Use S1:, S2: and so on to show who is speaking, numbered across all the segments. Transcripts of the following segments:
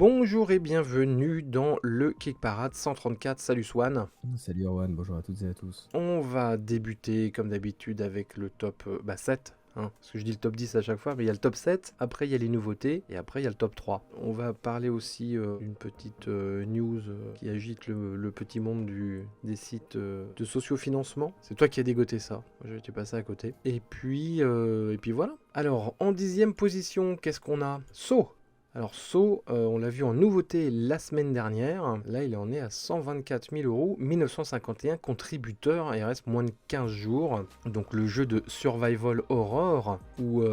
S1: Bonjour et bienvenue dans le Kick Parade 134. Salut Swan.
S2: Salut Erwan, bonjour à toutes et à tous.
S1: On va débuter comme d'habitude avec le top 7. Parce que je dis le top 10 à chaque fois, mais il y a le top 7, après il y a les nouveautés, et après il y a le top 3. On va parler aussi d'une petite news qui agite le petit monde des sites de sociofinancement. C'est toi qui as dégoté ça, je t'ai passé à côté. Et puis voilà. Alors, en 10e position, qu'est-ce qu'on a? Alors So, on l'a vu en nouveauté la semaine dernière. Là, il en est à 124 000 euros, 1951 contributeurs, et il reste moins de 15 jours. Donc le jeu de survival horror, ou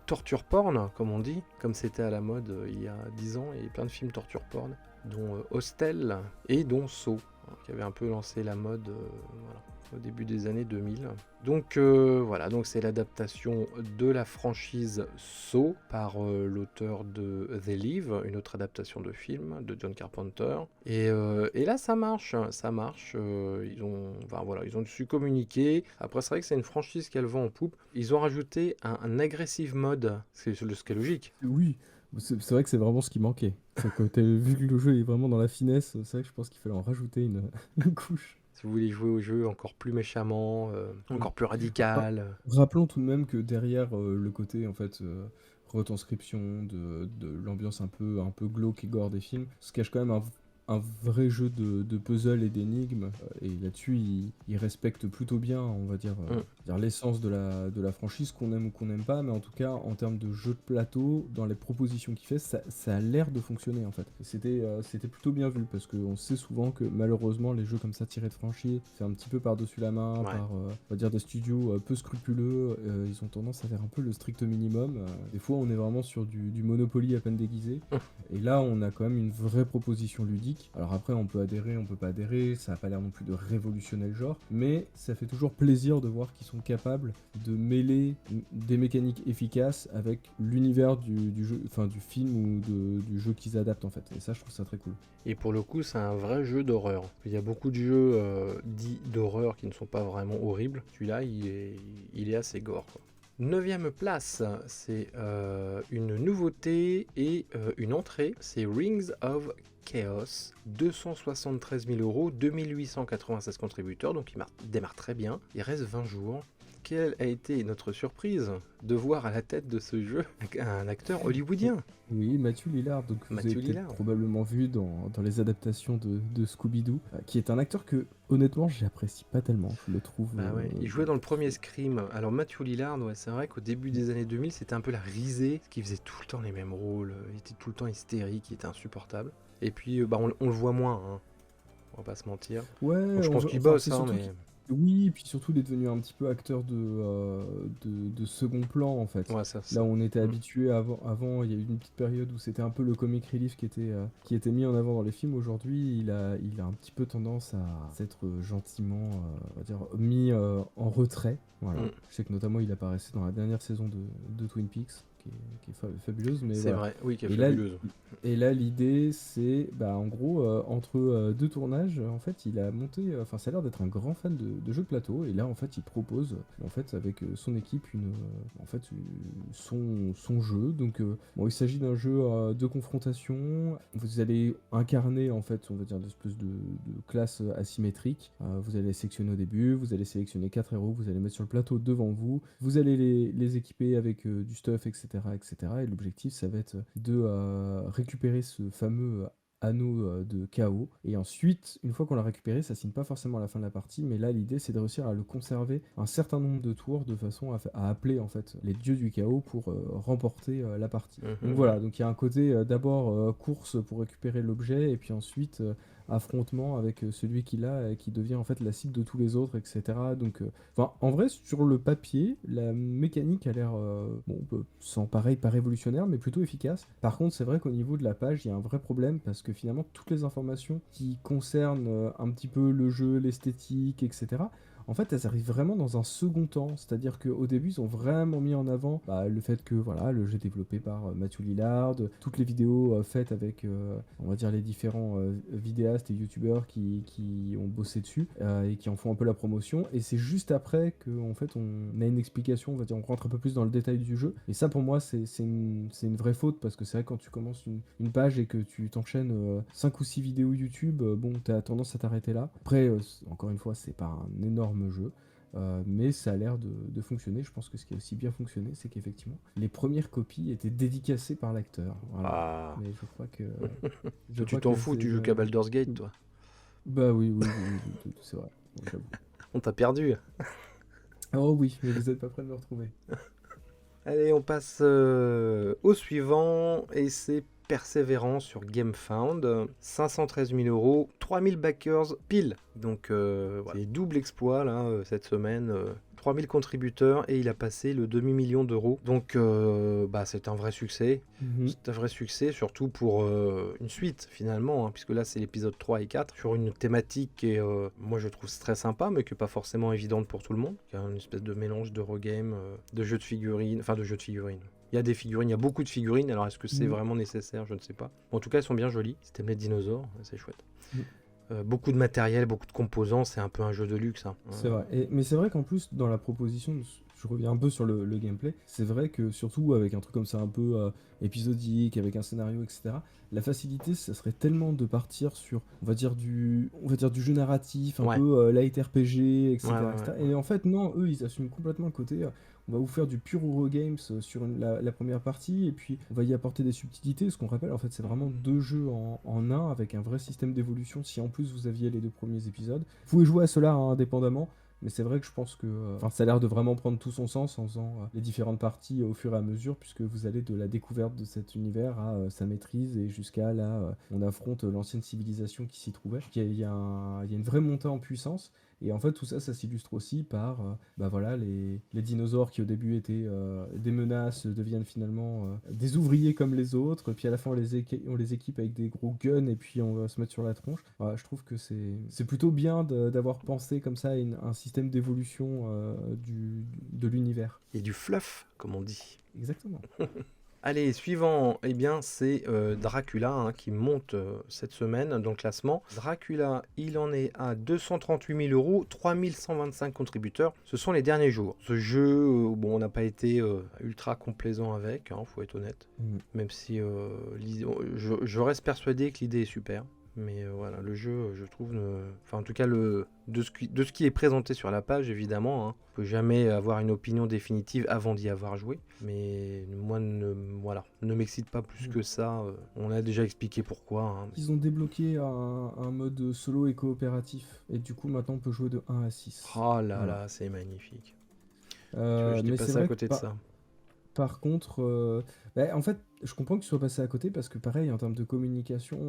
S1: torture porn, comme on dit, comme c'était à la mode il y a 10 ans, il y a plein de films torture porn, dont Hostel et dont So, qui avait un peu lancé la mode voilà, au début des années 2000. Donc voilà, donc c'est l'adaptation de la franchise Saw par l'auteur de The Live, une autre adaptation de film de John Carpenter. Et là ça marche. Ils ont su communiquer. Après c'est vrai que c'est une franchise qu'elle vend en poupe. Ils ont rajouté un aggressive mode, ce qui est logique.
S2: Oui, c'est vrai que c'est vraiment ce qui manquait. C'est que vu que le jeu est vraiment dans la finesse, c'est vrai que je pense qu'il fallait en rajouter une couche.
S1: Si vous voulez jouer au jeu encore plus méchamment, encore plus
S2: Ah,
S1: radical.
S2: rappelons tout de même que derrière le côté en fait retranscription de l'ambiance un peu glauque et gore des films, se cache quand même un vrai jeu de puzzle et d'énigmes. Et là-dessus, il respecte plutôt bien, on va dire l'essence de la franchise, qu'on aime ou qu'on n'aime pas, mais en tout cas, en termes de jeu de plateau, dans les propositions qu'il fait, ça a l'air de fonctionner en fait. Et c'était plutôt bien vu, parce qu'on sait souvent que malheureusement, les jeux comme ça tirés de franchise, fait un petit peu par-dessus la main,
S1: Ouais.
S2: par, on va dire, des studios peu scrupuleux, ils ont tendance à faire un peu le strict minimum. Des fois, on est vraiment sur du Monopoly à peine déguisé. Et là, on a quand même une vraie proposition ludique. Alors après, on peut adhérer, on peut pas adhérer, ça a pas l'air non plus de révolutionner le genre, mais ça fait toujours plaisir de voir qu'ils sont capables de mêler des mécaniques efficaces avec l'univers du jeu, enfin du film ou du jeu qu'ils adaptent en fait. Et ça, je trouve ça très cool.
S1: Et pour le coup, c'est un vrai jeu d'horreur. Il y a beaucoup de jeux dits d'horreur qui ne sont pas vraiment horribles. Celui-là, il est assez gore, quoi. 9e place, c'est une nouveauté et une entrée. C'est Rings of Chaos, 273 000 euros, 2896 contributeurs, donc il démarre très bien. Il reste 20 jours. Quelle a été notre surprise de voir à la tête de ce jeu un acteur hollywoodien,
S2: Oui, Matthew Lillard, donc vous avez
S1: Matthew
S2: peut-être
S1: Lillard.
S2: probablement vu dans les adaptations de Scooby-Doo, qui est un acteur que, honnêtement, j'apprécie pas tellement. Je le trouve.
S1: Bah ouais, il jouait dans le premier Scream. Alors Matthew Lillard, ouais, c'est vrai qu'au début des années 2000, c'était un peu la risée, parce qu'il faisait tout le temps les mêmes rôles, il était tout le temps hystérique, il était insupportable. Et puis, on le voit moins, hein, on va pas se mentir. Donc
S2: Ouais,
S1: je pense qu'il
S2: enfin,
S1: bosse,
S2: c'est
S1: hein,
S2: surtout
S1: mais...
S2: qu'il... Oui, et puis surtout, il est devenu un petit peu acteur de second plan, en fait.
S1: Ouais, ça,
S2: Là
S1: ça.
S2: où on était
S1: Mm.
S2: habitué avant, il y a eu une petite période où c'était un peu le comic relief qui était mis en avant dans les films. Aujourd'hui, il a un petit peu tendance à s'être gentiment, on va dire, mis en retrait. Voilà.
S1: Mm.
S2: Je sais que notamment, il apparaissait dans la dernière saison de Twin Peaks, qui est fabuleuse, mais
S1: C'est
S2: voilà.
S1: vrai, oui, qui est
S2: Et là,
S1: fabuleuse.
S2: et là, l'idée, c'est, bah, en gros, entre deux tournages, en fait, il a monté, enfin, ça a l'air d'être un grand fan de jeux de plateau, et là, en fait, il propose, en fait, avec son équipe, son jeu. Donc, bon, il s'agit d'un jeu de confrontation. Vous allez incarner, en fait, on va dire, une espèce de classe asymétrique. Vous allez sélectionner au début, vous allez sélectionner 4 héros, vous allez mettre sur le plateau devant vous, vous allez les équiper avec du stuff, etc., etc. Et l'objectif, ça va être de récupérer ce fameux anneau de chaos. Et ensuite, une fois qu'on l'a récupéré, ça signe pas forcément à la fin de la partie, mais là, l'idée, c'est de réussir à le conserver un certain nombre de tours de façon à appeler en fait les dieux du chaos pour remporter la partie. Donc
S1: Mhm.
S2: voilà, donc il y a un côté d'abord course pour récupérer l'objet, et puis ensuite affrontement avec celui qui l'a et qui devient en fait la cible de tous les autres, etc. Donc, enfin, en vrai, sur le papier, la mécanique a l'air, sans pareil, pas révolutionnaire, mais plutôt efficace. Par contre, c'est vrai qu'au niveau de la page, il y a un vrai problème parce que finalement, toutes les informations qui concernent un petit peu le jeu, l'esthétique, etc., en fait, elles arrivent vraiment dans un second temps. C'est-à-dire qu'au début, ils ont vraiment mis en avant le fait que voilà, le jeu est développé par Matthew Lillard, toutes les vidéos faites avec, on va dire, les différents vidéastes et youtubeurs qui ont bossé dessus et qui en font un peu la promotion. Et c'est juste après qu'en fait, on a une explication, on va dire, on rentre un peu plus dans le détail du jeu. Et ça, pour moi, c'est une vraie faute parce que c'est vrai, quand tu commences une page et que tu t'enchaînes 5 ou 6 vidéos YouTube, bon, t'as tendance à t'arrêter là. Après, encore une fois, c'est pas un énorme jeu. Mais ça a l'air de fonctionner. Je pense que ce qui a aussi bien fonctionné, c'est qu'effectivement, les premières copies étaient dédicacées par l'acteur. Voilà.
S1: Ah.
S2: Mais je crois que.
S1: Tu t'en fous, tu joues qu'à Baldur's Gate, toi.
S2: Bah oui, c'est vrai. Bon, j'avoue.
S1: On t'a perdu.
S2: Oh oui, mais vous êtes pas prêts de me retrouver.
S1: Allez, on passe au suivant, et c'est Persévérance sur GameFound. 513 000 euros, 3000 backers pile. Donc, voilà. C'est double exploit là, cette semaine. 3000 contributeurs et il a passé le demi-million d'euros. Donc, c'est un vrai succès. C'est un vrai succès, surtout pour une suite finalement, hein, puisque là c'est l'épisode 3 et 4, sur une thématique qui est, moi je trouve très sympa, mais qui n'est pas forcément évidente pour tout le monde. Il y a une espèce de mélange d'Eurogame, de jeux de figurines, enfin de jeux de figurines. Il y a des figurines, il y a beaucoup de figurines, alors est-ce que c'est vraiment nécessaire? Je ne sais pas. En tout cas, elles sont bien jolies. Si t'aimes les dinosaures, c'est chouette. Beaucoup de matériel, beaucoup de composants, c'est un peu un jeu de luxe. Hein.
S2: C'est vrai. Mais c'est vrai qu'en plus, dans la proposition, je reviens un peu sur le gameplay, c'est vrai que surtout avec un truc comme ça un peu épisodique, avec un scénario, etc., la facilité, ça serait tellement de partir sur, on va dire du jeu narratif, un peu light RPG, etc., etc. Et en fait, non, eux, ils assument complètement le côté... on va vous faire du pur Eurogames sur la première partie, et puis on va y apporter des subtilités. Ce qu'on rappelle, en fait, c'est vraiment 2 jeux en un, avec un vrai système d'évolution. Si en plus vous aviez les 2 premiers épisodes, vous pouvez jouer à cela indépendamment. Mais c'est vrai que je pense que ça a l'air de vraiment prendre tout son sens en faisant les différentes parties au fur et à mesure, puisque vous allez de la découverte de cet univers à sa maîtrise, et jusqu'à là, on affronte l'ancienne civilisation qui s'y trouvait. Il y a une vraie montée en puissance. Et en fait, tout ça, ça s'illustre aussi par les dinosaures qui au début étaient des menaces, deviennent finalement des ouvriers comme les autres. Puis à la fin, on les équipe avec des gros guns, et puis on va se mettre sur la tronche. Voilà, je trouve que c'est plutôt bien d'avoir pensé comme ça à un système d'évolution de l'univers.
S1: Et du fluff, comme on dit.
S2: Exactement.
S1: Allez, suivant, eh bien, c'est Dracula hein, qui monte cette semaine dans le classement. Dracula, il en est à 238 000 euros, 3125 contributeurs. Ce sont les derniers jours. Ce jeu, on n'a pas été ultra complaisant avec, faut être honnête. Même si je reste persuadé que l'idée est super. Mais voilà, le jeu, je trouve, en tout cas, de ce qui est présenté sur la page, évidemment, hein, on peut jamais avoir une opinion définitive avant d'y avoir joué. Mais moi, ne m'excite pas plus que ça. On a déjà expliqué pourquoi. Hein.
S2: Ils ont débloqué un mode solo et coopératif. Et du coup, maintenant, on peut jouer de 1 à 6.
S1: Oh là là, c'est magnifique.
S2: Mais
S1: passé à côté de ça.
S2: Par contre, en fait, je comprends que tu sois passé à côté parce que pareil, en termes de communication,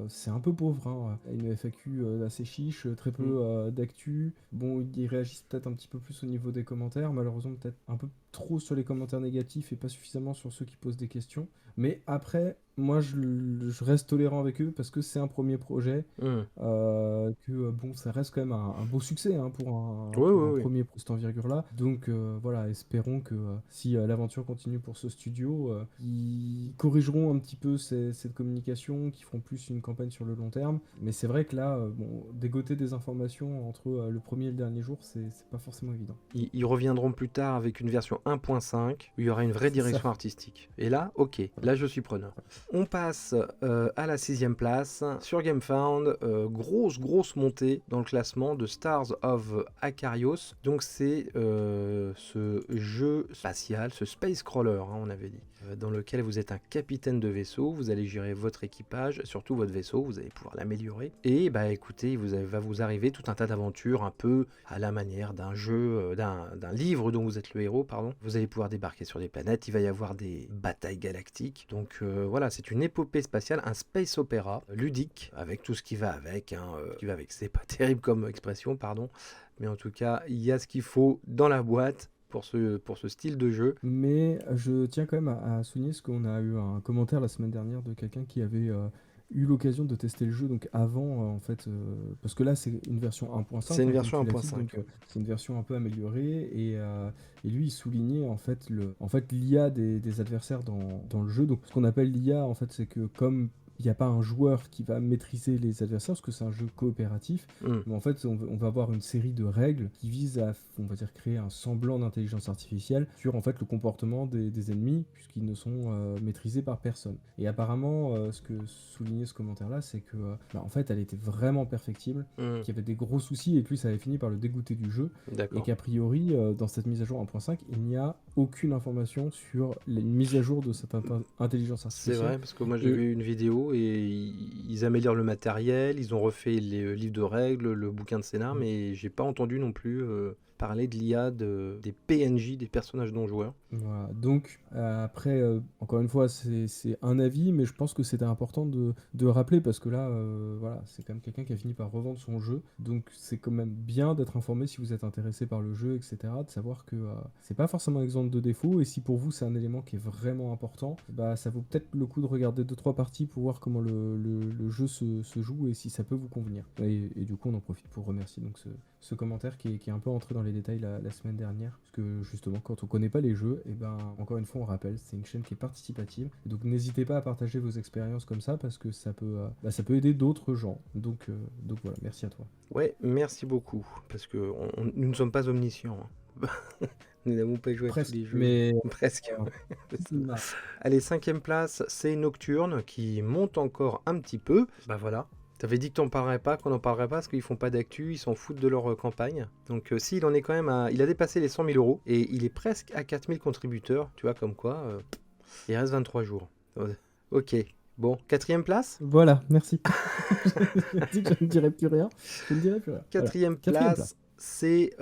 S2: c'est un peu pauvre. Hein. Une FAQ assez chiche, très peu d'actu. Bon, ils réagissent peut-être un petit peu plus au niveau des commentaires. Malheureusement, peut-être un peu trop sur les commentaires négatifs et pas suffisamment sur ceux qui posent des questions. Mais après, moi, je reste tolérant avec eux parce que c'est un premier projet. Ça reste quand même un beau succès hein, pour un premier de cette envergure-là. Donc voilà, espérons que si l'aventure continue pour ce studio, ils corrigeront un petit peu cette communication, qu'ils feront plus une campagne sur le long terme. Mais c'est vrai que là, dégoter des informations entre le premier et le dernier jour, c'est pas forcément évident.
S1: Ils reviendront plus tard avec une version 1.5 où il y aura une vraie direction artistique. Et là, ok, là je suis preneur. On passe à la 6e place sur GameFound. Grosse montée dans le classement de Stars of Akarios. Donc c'est ce jeu spatial, ce space crawler, hein, on avait dit, dans lequel vous êtes un capitaine de vaisseau, vous allez gérer votre équipage, surtout votre vaisseau, vous allez pouvoir l'améliorer. Et écoutez, va vous arriver tout un tas d'aventures un peu à la manière d'un jeu, d'un livre dont vous êtes le héros, pardon. Vous allez pouvoir débarquer sur des planètes, il va y avoir des batailles galactiques. Donc voilà, c'est une épopée spatiale, un space opéra ludique, avec tout ce qui va avec. C'est pas terrible comme expression, pardon. Mais en tout cas, il y a ce qu'il faut dans la boîte pour ce style de jeu.
S2: Mais je tiens quand même à souligner ce qu'on a eu un commentaire la semaine dernière de quelqu'un qui avait eu l'occasion de tester le jeu donc avant, en fait, parce que là, c'est une version
S1: C'est
S2: 1.5,
S1: une
S2: hein, comme
S1: version
S2: tu l'as dit,
S1: 1.5.
S2: donc c'est une version un peu améliorée et lui, il soulignait en fait l'IA des adversaires dans le jeu. Donc ce qu'on appelle l'IA, en fait, c'est que comme il n'y a pas un joueur qui va maîtriser les adversaires, parce que c'est un jeu coopératif,
S1: Hmm.
S2: mais en fait, on va avoir une série de règles qui visent à, on va dire, créer un semblant d'intelligence artificielle sur en fait le comportement des ennemis, puisqu'ils ne sont maîtrisés par personne. Et apparemment, ce que soulignait ce commentaire-là, c'est que, en fait, elle était vraiment perfectible,
S1: Hmm.
S2: qu'il y avait des gros soucis et que lui, ça avait fini par le dégoûter du jeu, et
S1: D'accord.
S2: qu'a priori, dans cette mise à jour 1.5, il n'y a aucune information sur les mises à jour de cette intelligence
S1: C'est
S2: artificielle.
S1: vrai, parce que moi j'ai
S2: Et
S1: vu une vidéo et ils améliorent le matériel, ils ont refait les livres de règles, le bouquin de scénar, mais j'ai pas entendu non plus parler de l'IA des PNJ, des personnages non joueurs.
S2: voilà. Donc, après, encore une fois, c'est un avis, mais je pense que c'était important de rappeler parce que là, voilà, c'est quand même quelqu'un qui a fini par revendre son jeu. Donc, c'est quand même bien d'être informé si vous êtes intéressé par le jeu, etc. De savoir que c'est pas forcément exempt de défauts. Et si pour vous, c'est un élément qui est vraiment important, bah, ça vaut peut-être le coup de regarder 2-3 parties pour voir comment le jeu se joue et si ça peut vous convenir. Et du coup, on en profite pour remercier donc ce commentaire qui est un peu entré dans les détails la semaine dernière. Parce que justement, quand on connaît pas les jeux, et ben encore une fois, on rappelle, c'est une chaîne qui est participative. Donc n'hésitez pas à partager vos expériences comme ça parce que ça peut aider d'autres gens. Donc voilà, merci à toi.
S1: Ouais, merci beaucoup, parce que nous ne sommes pas omniscients, hein. Nous n'avons pas joué à tous
S2: Presque,
S1: les jeux.
S2: mais
S1: Presque.
S2: euh,
S1: Allez, 5e place, c'est Nocturne qui monte encore un petit peu. Bah voilà. T'avais dit que t'en parlerais pas, qu'on n'en parlerait pas, parce qu'ils font pas d'actu, ils s'en foutent de leur campagne. Donc si, il en est quand même à... Il a dépassé les 100 000 euros, et il est presque à 4 000 contributeurs, tu vois, comme quoi, il reste 23 jours. Ok, bon, 4e place.
S2: voilà, merci. J'ai dit que je ne dirais plus rien. Je ne dirais plus rien. Voilà.
S1: 4e
S2: Quatrième
S1: place, c'est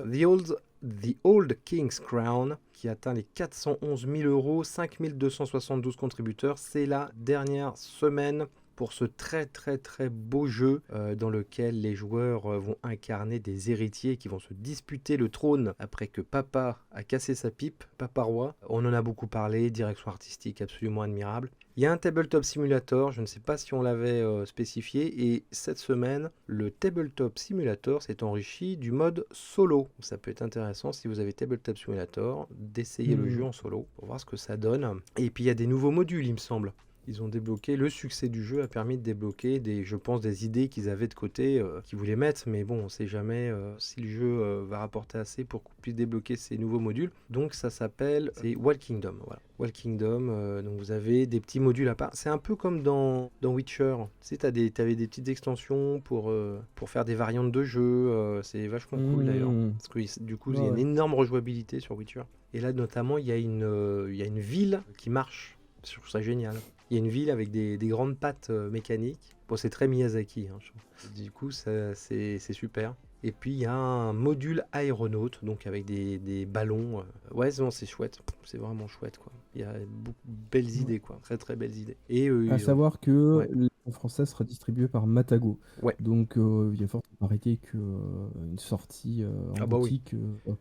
S1: The Old King's Crown, qui atteint les 411 000 euros, 5 272 contributeurs. C'est la dernière semaine pour ce très très très beau jeu dans lequel les joueurs vont incarner des héritiers qui vont se disputer le trône après que papa a cassé sa pipe, papa roi. On en a beaucoup parlé, direction artistique absolument admirable. Il y a un Tabletop Simulator, je ne sais pas si on l'avait spécifié, et cette semaine, le Tabletop Simulator s'est enrichi du mode solo. Ça peut être intéressant si vous avez Tabletop Simulator, d'essayer le jeu en solo pour voir ce que ça donne. Et puis il y a des nouveaux modules, il me semble. Ils ont débloqué, le succès du jeu a permis de débloquer je pense, des idées qu'ils avaient de côté, qu'ils voulaient mettre, mais bon, on ne sait jamais si le jeu va rapporter assez pour qu'on puisse débloquer ces nouveaux modules. Donc ça s'appelle, c'est Wild Kingdom, voilà. Wild Kingdom, donc vous avez des petits modules à part. C'est un peu comme dans Witcher, tu sais, t'avais des petites extensions pour faire des variantes de jeu, c'est vachement cool d'ailleurs, parce que du coup, il y a une énorme rejouabilité sur Witcher. Et là, notamment, il y a une ville qui marche. Je trouve ça génial. Il y a une ville avec des grandes pattes mécaniques. Bon, c'est très Miyazaki, hein, je trouve. Du coup, c'est super. Et puis, il y a un module aéronaute, donc avec des ballons. Ouais, c'est chouette. C'est vraiment chouette, quoi. Il y a beaucoup de belles idées, quoi. Très, très belles idées. Et
S2: à savoir que
S1: ouais.
S2: en français sera distribué par Matago.
S1: Ouais.
S2: Donc il y a fort variété qu'une sortie en boutique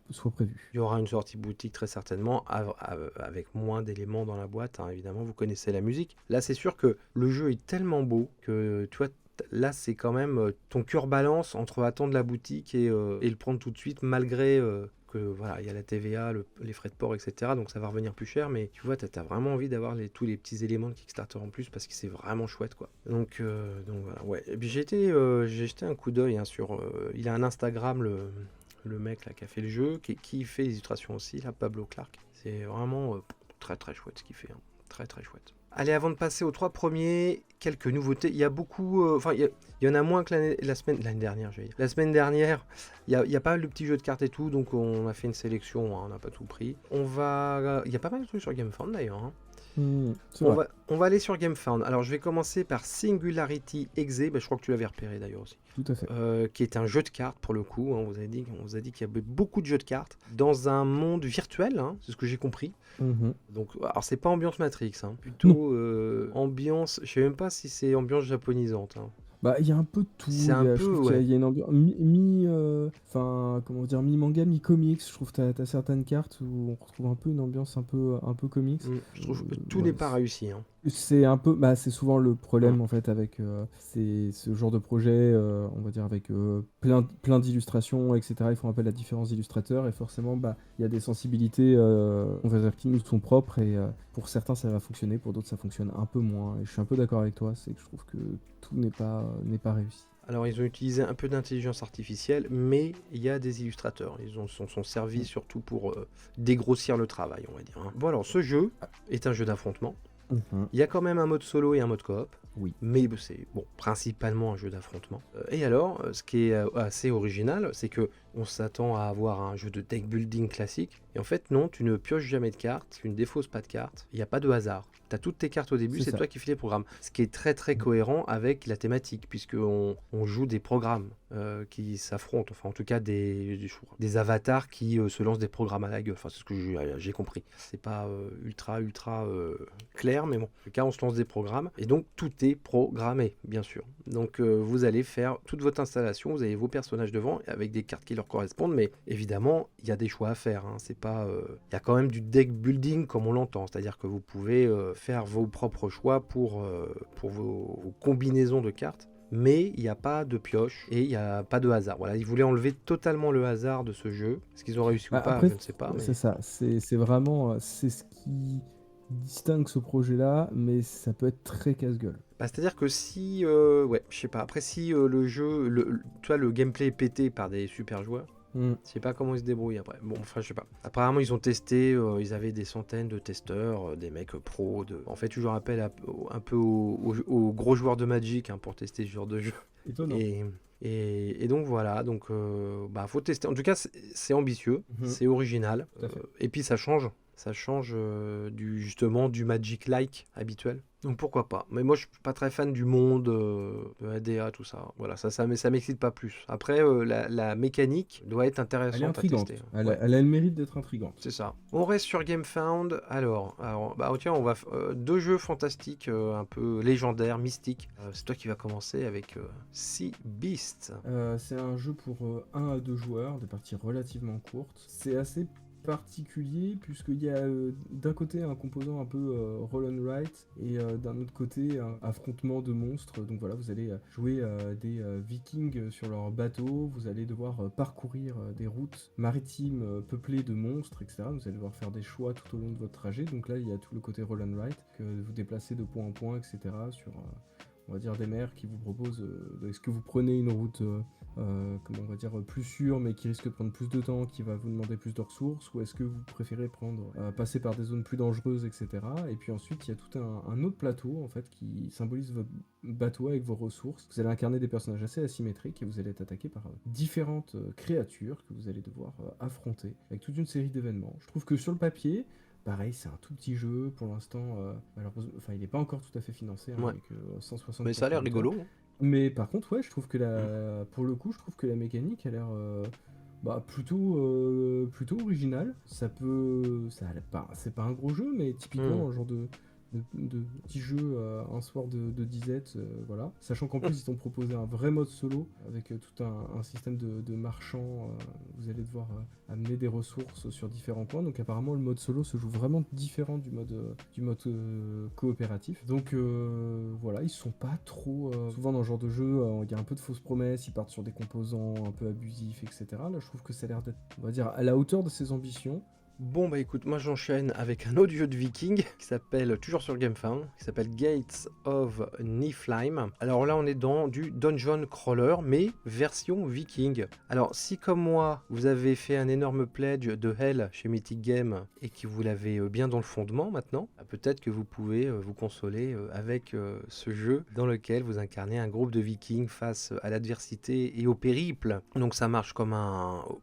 S2: soit prévue.
S1: Il y aura une sortie boutique très certainement, avec moins d'éléments dans la boîte, hein, évidemment, vous connaissez la musique. Là, c'est sûr que le jeu est tellement beau que, tu vois, là, c'est quand même ton cœur balance entre attendre la boutique et le prendre tout de suite, malgré que voilà, il y a la TVA, les frais de port, etc. Donc ça va revenir plus cher, mais tu vois, t'as vraiment envie d'avoir tous les petits éléments de Kickstarter en plus parce que c'est vraiment chouette, quoi. Donc voilà, ouais. Et puis j'ai jeté un coup d'œil, hein, sur. Il a un Instagram, le mec là qui a fait le jeu, qui fait les illustrations aussi, là, Pablo Clark. C'est vraiment très très chouette ce qu'il fait, hein. Très très chouette. Allez, avant de passer aux 3 premiers, quelques nouveautés. Il y a beaucoup... Enfin, il y en a moins que l'année dernière, je vais dire. La semaine dernière, il y a pas mal de petits jeux de cartes et tout, donc on a fait une sélection, hein, on n'a pas tout pris. Il y a pas mal de trucs sur GameFound d'ailleurs, hein. On va aller sur GameFound. Alors, je vais commencer par Singularity Exe. Je crois que tu l'avais repéré d'ailleurs aussi.
S2: Tout à fait.
S1: Qui est un jeu de cartes pour le coup, hein. On vous a dit qu'il y avait beaucoup de jeux de cartes dans un monde virtuel, hein, c'est ce que j'ai compris. Donc, alors c'est pas ambiance Matrix, hein, plutôt ambiance. Je sais même pas si c'est ambiance japonisante, hein.
S2: Bah, il y a un peu de tout.
S1: C'est un peu,
S2: Je trouve
S1: ouais.
S2: qu'il y a une ambiance comment dire, mi-manga, mi-comics. Je trouve que t'as certaines cartes où on retrouve un peu une ambiance un peu comics.
S1: Je trouve que tout n'est pas réussi, hein.
S2: C'est un peu, bah, c'est souvent le
S1: Mmh.
S2: problème en fait avec ce genre de projet, on va dire avec plein d'illustrations, etc. Ils font appel à différents illustrateurs et forcément, bah, il y a des sensibilités, on va dire, qui nous sont propres et pour certains ça va fonctionner, pour d'autres ça fonctionne un peu moins. Et je suis un peu d'accord avec toi, c'est que je trouve que tout n'est pas réussi.
S1: Alors, ils ont utilisé un peu d'intelligence artificielle, mais il y a des illustrateurs. Ils sont servis
S2: Mm.
S1: surtout pour dégrossir le travail, on va dire, hein. Bon, alors, ce jeu est un jeu d'affrontement.
S2: Mhm.
S1: Il y a quand même un mode solo et un mode coop,
S2: Oui.
S1: mais c'est bon, principalement un jeu d'affrontement. Et alors, ce qui est assez original, c'est que on s'attend à avoir un jeu de deck building classique, et en fait non, tu ne pioches jamais de cartes, tu ne défausses pas de cartes, il n'y a pas de hasard. Tu as toutes tes cartes au début,
S2: C'est
S1: c'est
S2: ça.
S1: toi qui fais les programmes. Ce qui est très très
S2: Mm.
S1: cohérent avec la thématique, puisqu'on on joue des programmes qui s'affrontent, enfin en tout cas des avatars qui se lancent des programmes à la gueule. Enfin, c'est ce que j'ai compris. C'est pas ultra clair, mais bon, en tout cas, on se lance des programmes, et donc tout est programmé, bien sûr. Donc vous allez faire toute votre installation, vous avez vos personnages devant, avec des cartes qui leur correspondent, mais évidemment, il y a des choix à faire, hein. C'est pas, il y a quand même du deck building comme on l'entend, c'est-à-dire que vous pouvez faire vos propres choix pour vos combinaisons de cartes. Mais il n'y a pas de pioche et il n'y a pas de hasard. Voilà, ils voulaient enlever totalement le hasard de ce jeu. Est-ce qu'ils ont réussi ou
S2: Bah,
S1: pas?
S2: après,
S1: Je ne sais pas,
S2: c'est
S1: mais
S2: ça, c'est vraiment, c'est ce qui distingue ce projet-là, mais ça peut être très casse-gueule.
S1: bah, c'est-à-dire que si, ouais, je sais pas. Après, si le jeu, tu vois, le gameplay est pété par des super joueurs,
S2: Mm.
S1: je sais pas comment ils se débrouillent après. Bon, enfin, je sais pas. Apparemment, ils ont testé, ils avaient des centaines de testeurs, des mecs pros. En fait, toujours appel un peu aux gros joueurs de Magic, hein, pour tester ce genre de jeu.
S2: Étonnant.
S1: Et, et donc voilà, donc bah, faut tester. En tout cas, c'est ambitieux,
S2: Mhm.
S1: c'est original,
S2: Tout à fait.
S1: et puis ça change. Ça change justement du Magic-like habituel. Donc pourquoi pas. Mais moi, je suis pas très fan du monde, de ADA, tout ça. Voilà, ça m'excite pas plus. Après, la mécanique doit être
S2: Elle est
S1: intéressante à tester,
S2: intrigante.
S1: hein.
S2: Elle a,
S1: Ouais.
S2: elle a le mérite d'être intrigante.
S1: C'est ça. On reste sur GameFound. Alors bah, tiens, on va deux jeux fantastiques, un peu légendaires, mystiques. C'est toi qui vas commencer avec Sea Beast.
S2: C'est un jeu pour 1 à 2 joueurs, des parties relativement courtes. C'est assez particulier puisqu'il y a d'un côté un composant un peu roll and write et d'un autre côté un affrontement de monstres. Donc voilà, vous allez jouer des vikings sur leur bateau, vous allez devoir parcourir des routes maritimes peuplées de monstres, etc. Vous allez devoir faire des choix tout au long de votre trajet. Donc là, il y a tout le côté roll and write, que vous déplacez de point en point, etc. sur on va dire des mers qui vous proposent est-ce que vous prenez une route comment on va dire plus sûre mais qui risque de prendre plus de temps, qui va vous demander plus de ressources, ou est-ce que vous préférez passer par des zones plus dangereuses, etc. Et puis ensuite il y a tout un autre plateau en fait qui symbolise votre bateau avec vos ressources. Vous allez incarner des personnages assez asymétriques et vous allez être attaqué par différentes créatures que vous allez devoir affronter avec toute une série d'événements. Je trouve que sur le papier, pareil, c'est un tout petit jeu pour l'instant. Malheureusement, enfin, il n'est pas encore tout à fait financé, hein,
S1: Ouais.
S2: avec 160
S1: Mais ça a l'air
S2: contributeurs.
S1: rigolo, hein.
S2: Mais par contre, ouais, je trouve que
S1: Mm.
S2: pour le coup, je trouve que la mécanique a l'air bah, plutôt originale. C'est pas un gros jeu, mais typiquement
S1: Mm.
S2: un genre de petit jeu un soir de disette, voilà. Sachant qu'en plus, ils t'ont proposé un vrai mode solo avec tout un système de marchands. Vous allez devoir amener des ressources sur différents points. Donc apparemment, le mode solo se joue vraiment différent du mode coopératif. Donc voilà, ils sont pas trop. Souvent dans ce genre de jeu, il y a un peu de fausses promesses, ils partent sur des composants un peu abusifs, etc. Là, je trouve que ça a l'air d'être, on va dire, à la hauteur de ses ambitions.
S1: Bon bah écoute, moi j'enchaîne avec un autre jeu de viking qui s'appelle, toujours sur GameFound, qui s'appelle Gates of Niflheim. Alors là on est dans du dungeon crawler mais version viking. Alors si comme moi vous avez fait un énorme pledge de Hell chez Mythic Game et que vous l'avez bien dans le fondement maintenant, peut-être que vous pouvez vous consoler avec ce jeu dans lequel vous incarnez un groupe de vikings face à l'adversité et au périple. Donc ça marche comme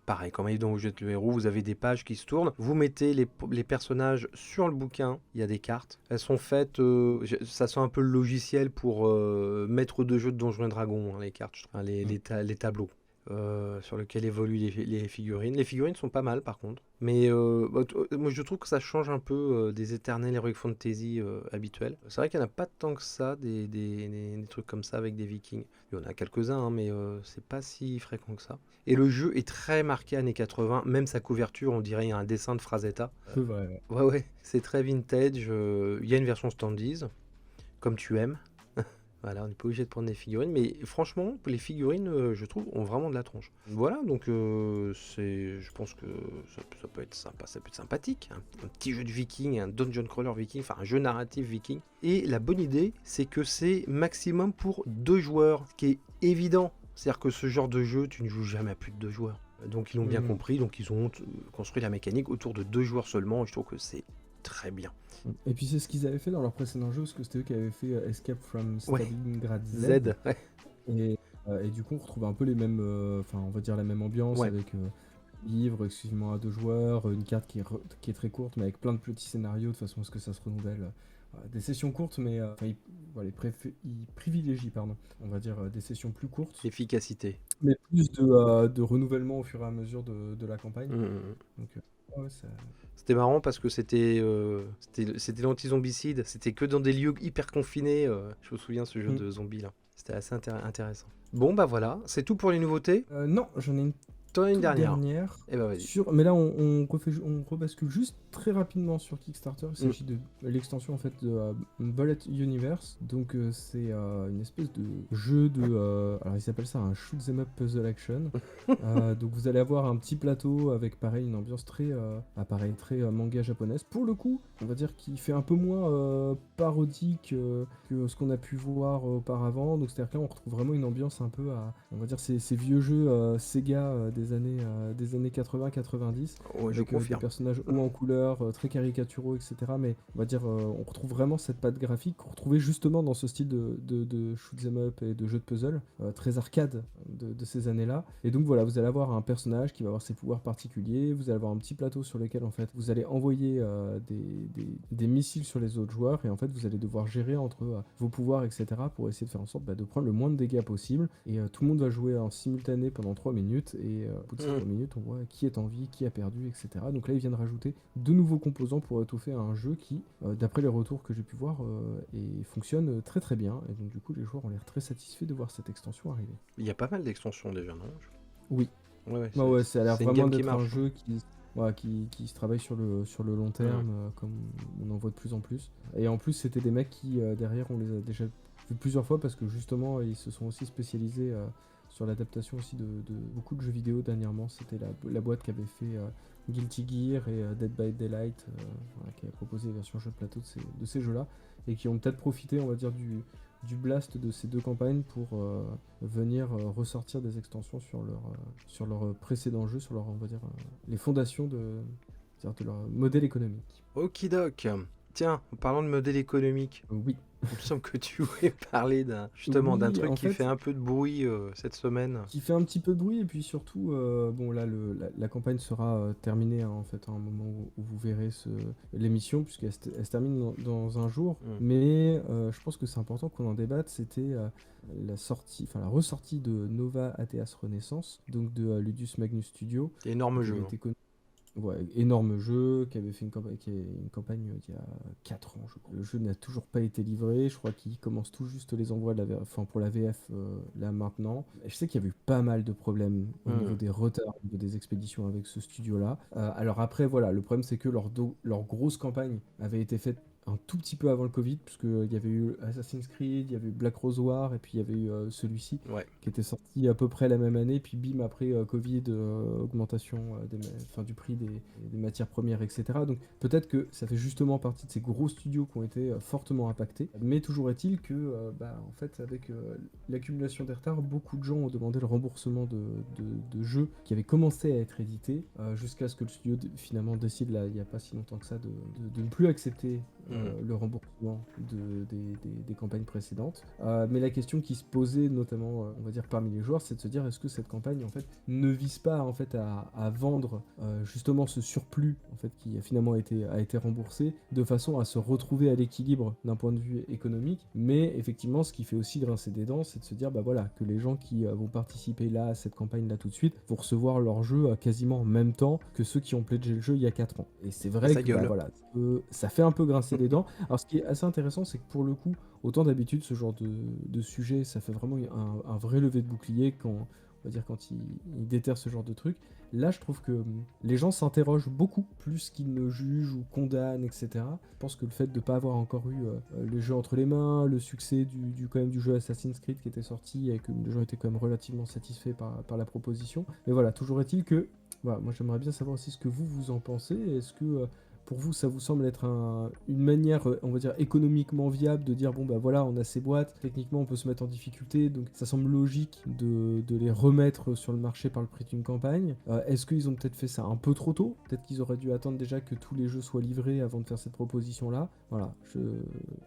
S1: pareil, comme un dont vous êtes le héros, vous avez des pages qui se tournent. Vous mettez les personnages sur le bouquin, il y a des cartes. Elles sont faites, ça sent un peu le logiciel pour maître de jeu de Donjons et Dragons, hein, les cartes, enfin, les tableaux. Sur lesquels évoluent les figurines. Les figurines sont pas mal par contre. Mais moi je trouve que ça change un peu des éternels Heroic Fantasy habituels. C'est vrai qu'il n'y en a pas tant que ça, des trucs comme ça avec des vikings. Il y en a quelques-uns, hein, mais c'est pas si fréquent que ça. Et le jeu est très marqué années 80, même sa couverture, on dirait un dessin de Frazetta.
S2: C'est vrai.
S1: Ouais, c'est très vintage. Il y a une version standees. comme tu aimes. Voilà, on n'est pas obligé de prendre des figurines, mais franchement, les figurines, je trouve, ont vraiment de la tronche. Voilà, donc je pense que ça peut être sympa, ça peut être sympathique. Un petit jeu de viking, un dungeon crawler viking, enfin un jeu narratif viking. Et la bonne idée, c'est que c'est maximum pour 2 joueurs, ce qui est évident. C'est-à-dire que ce genre de jeu, tu ne joues jamais à plus de 2 joueurs. Donc ils l'ont bien compris, donc ils ont construit la mécanique autour de 2 joueurs seulement, et je trouve que c'est très bien.
S2: Et puis c'est ce qu'ils avaient fait dans leur précédent jeu, parce que c'était eux qui avaient fait Escape from
S1: Ouais.
S2: Stalingrad Z.
S1: Z, ouais.
S2: Et du coup, on retrouve un peu les mêmes, enfin, on va dire la même ambiance
S1: Ouais.
S2: avec livre exclusivement à 2 joueurs, une carte qui est très courte, mais avec plein de petits scénarios de façon à ce que ça se renouvelle. Des sessions courtes, mais voilà, ils privilégient, pardon, on va dire des sessions plus courtes,
S1: Efficacité.
S2: mais plus de renouvellement au fur et à mesure de la campagne. Donc, ouais,
S1: C'était marrant parce que c'était l'anti-zombicide, c'était que dans des lieux hyper confinés. Je me souviens ce jeu de zombies là. C'était assez intéressant. Bon bah voilà, c'est tout pour les nouveautés.
S2: non, j'en ai une
S1: T'en as une
S2: toute dernière.
S1: Eh ben vas-y.
S2: Mais là, on rebascule juste très rapidement sur Kickstarter. Il s'agit de l'extension en fait de Bullet Universe. Donc c'est une espèce de jeu de, alors ils appellent ça un shoot 'em up puzzle action. Donc vous allez avoir un petit plateau avec pareil une ambiance très très manga japonaise. Pour le coup, on va dire qu'il fait un peu moins parodique que ce qu'on a pu voir auparavant. Donc c'est-à-dire que là, on retrouve vraiment une ambiance un peu on va dire ces vieux jeux Sega des années 80-90,
S1: Ouais, je
S2: avec des
S1: confirme.
S2: personnages hauts en couleur, très caricaturaux, etc. Mais on va dire, on retrouve vraiment cette patte graphique qu'on retrouvait justement dans ce style de shoot 'em up et de jeu de puzzle, très arcade de ces années-là. Et donc voilà, vous allez avoir un personnage qui va avoir ses pouvoirs particuliers, vous allez avoir un petit plateau sur lequel en fait vous allez envoyer des missiles sur les autres joueurs, et en fait vous allez devoir gérer entre vos pouvoirs, etc. pour essayer de faire en sorte de prendre le moins de dégâts possible. Et tout le monde va jouer en simultané pendant 3 minutes, et au bout de ces 3 minutes, on voit qui est en vie, qui a perdu, etc. Donc là, ils viennent rajouter de nouveaux composants pour étoffer un jeu qui, d'après les retours que j'ai pu voir, fonctionne très très bien. Et donc du coup, les joueurs ont l'air très satisfaits de voir cette extension arriver.
S1: Il y a pas mal d'extensions déjà, non?
S2: Oui.
S1: Ouais,
S2: ça a l'air
S1: c'est une
S2: vraiment
S1: game qui
S2: d'être un
S1: marche.
S2: jeu qui se travaille sur le long terme, comme on en voit de plus en plus. Et en plus, c'était des mecs qui, derrière, on les a déjà vus plusieurs fois, parce que justement, ils se sont aussi spécialisés sur l'adaptation aussi de beaucoup de jeux vidéo dernièrement. C'était la boîte qui avait fait Guilty Gear et Dead by Daylight, qui avait proposé les versions jeux de plateau de ces jeux-là, et qui ont peut-être profité, on va dire, du blast de ces 2 campagnes pour venir ressortir des extensions sur leur précédent jeu, sur leur, on va dire, les fondations de leur modèle économique.
S1: Okidoc. Tiens, en parlant de modèle économique,
S2: Oui.
S1: il me semble que tu voulais parler d'un truc qui fait un peu de bruit cette semaine.
S2: Qui fait un petit peu de bruit, et puis surtout, bon là, la campagne sera terminée en fait à un moment où vous verrez l'émission, puisqu'elle se termine dans un jour. Mais je pense que c'est important qu'on en débatte. C'était la ressortie de Nova Ateas Renaissance, donc de Ludus Magnus Studio.
S1: Énorme jeu.
S2: Ouais, énorme jeu, qui avait fait une campagne il y a 4 ans, je crois. Le jeu n'a toujours pas été livré, je crois qu'il commence tout juste les envois pour la VF là maintenant. Je sais qu'il y avait eu pas mal de problèmes au niveau des retards, au niveau des expéditions avec ce studio-là. Alors après, voilà, le problème c'est que leur grosse campagne avait été faite un tout petit peu avant le Covid, puisqu'il y avait eu Assassin's Creed, il y avait eu Black Rose War, et puis il y avait eu celui-ci, qui était sorti à peu près la même année, puis bim, après Covid, augmentation du prix des matières premières, etc. Donc peut-être que ça fait justement partie de ces gros studios qui ont été fortement impactés, mais toujours est-il que, en fait, avec l'accumulation des retards, beaucoup de gens ont demandé le remboursement de jeux qui avaient commencé à être édités, jusqu'à ce que le studio finalement décide, là, il n'y a pas si longtemps que ça, de ne plus accepter le remboursement des campagnes précédentes. Mais la question qui se posait notamment, on va dire, parmi les joueurs, c'est de se dire, est-ce que cette campagne en fait ne vise pas en fait à vendre justement ce surplus en fait qui a finalement a été remboursé, de façon à se retrouver à l'équilibre d'un point de vue économique. Mais effectivement, ce qui fait aussi grincer des dents, c'est de se dire que les gens qui vont participer là à cette campagne là tout de suite vont recevoir leur jeu quasiment en même temps que ceux qui ont pledgé le jeu il y a 4 ans. Et c'est vrai que ça fait un peu grincer des dents. Alors ce qui est assez intéressant, c'est que pour le coup, autant d'habitude ce genre de sujet, ça fait vraiment un vrai lever de bouclier quand on va dire, quand ils déterrent ce genre de truc. Là, je trouve que les gens s'interrogent beaucoup plus qu'ils ne jugent ou condamnent, etc. Je pense que le fait de ne pas avoir encore eu le jeu entre les mains, le succès quand même du jeu Assassin's Creed qui était sorti et que les gens étaient quand même relativement satisfaits par la proposition. Mais voilà, toujours est-il que voilà, moi j'aimerais bien savoir aussi ce que vous en pensez. Est-ce que pour vous, ça vous semble être une manière, on va dire, économiquement viable de dire, bon, bah voilà, on a ces boîtes, techniquement, on peut se mettre en difficulté, donc ça semble logique de les remettre sur le marché par le prix d'une campagne. Est-ce qu'ils ont peut-être fait ça un peu trop tôt? Peut-être qu'ils auraient dû attendre déjà que tous les jeux soient livrés avant de faire cette proposition-là. Voilà,